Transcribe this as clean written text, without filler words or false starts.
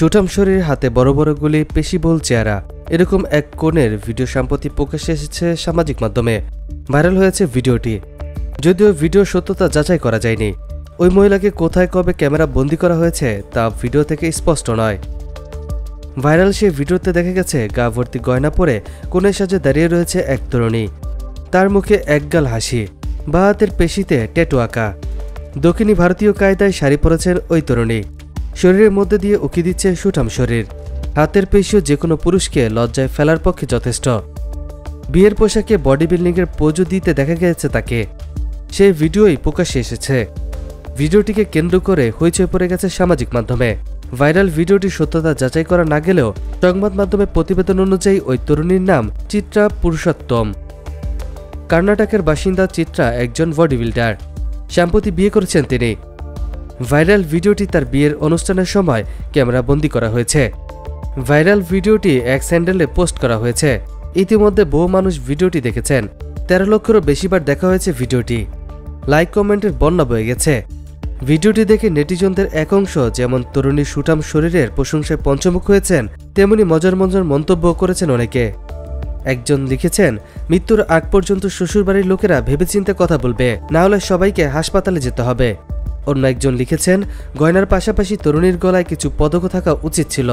সুঠাম শরীর, হাতে বড় বড় গুলি, পেশিবহুল চেহারা, এরকম এক কনের ভিডিও সম্প্রতি প্রকাশ্যে এসেছে সামাজিক মাধ্যমে। ভাইরাল হয়েছে ভিডিওটি। যদিও ভিডিওর সত্যতা যাচাই করা যায়নি। ওই মহিলাকে কোথায় কবে ক্যামেরা বন্দী করা হয়েছে তা ভিডিও থেকে স্পষ্ট নয়। ভাইরাল সেই ভিডিওতে দেখা গেছে গা ভর্তি গয়না পরে কোণের সাজে দাঁড়িয়ে রয়েছে এক তরুণী। তার মুখে একগাল হাসি, বা হাতের পেশিতে ট্যাটু আঁকা। দক্ষিণী ভারতীয় কায়দায় শাড়ি পরেছেন ওই তরুণী। শরীরের মধ্যে দিয়ে উকি দিচ্ছে সুঠাম শরীর। হাতের পেশিও যে কোনো পুরুষকে লজ্জায় ফেলার পক্ষে যথেষ্ট। বিয়ের পোশাকে বডি বিল্ডিংয়ের পোজও দিতে দেখা গেছে তাকে। সেই ভিডিওই প্রকাশ্যে এসেছে। ভিডিওটিকে কেন্দ্র করে হইচই পড়ে গেছে সামাজিক মাধ্যমে। ভাইরাল ভিডিওটির সত্যতা যাচাই করা না গেলেও সংবাদ মাধ্যমে প্রতিবেদন অনুযায়ী ওই তরুণীর নাম চিত্রা পুরুষোত্তম। কর্ণাটকের বাসিন্দা চিত্রা একজন বডি বিল্ডার। সম্প্রতি বিয়ে করেছেন তিনি। ভাইরাল ভিডিওটি তার বিয়ের অনুষ্ঠানের সময় ক্যামেরা বন্দী করা হয়েছে। ভাইরাল ভিডিওটি এক স্যান্ডেলে পোস্ট করা হয়েছে। ইতিমধ্যে বহু মানুষ ভিডিওটি দেখেছেন। 13 লক্ষেরও বেশিবার দেখা হয়েছে ভিডিওটি। লাইক কমেন্টের বন্যা বয়ে গেছে। ভিডিওটি দেখে নেটিজনদের এক অংশ যেমন তরুণীর সুঠাম শরীরের প্রশংসায় পঞ্চমুখ হয়েছেন, তেমনি মজার মজার মন্তব্য করেছেন অনেকে। একজন লিখেছেন, মৃত্যুর আগ পর্যন্ত শ্বশুরবাড়ির লোকেরা ভেবেচিন্তে কথা বলবে, না হলে সবাইকে হাসপাতালে যেতে হবে। অন্য একজন লিখেছেন, গয়নার পাশাপাশি তরুণীর গলায় কিছু পদকও থাকা উচিত ছিল।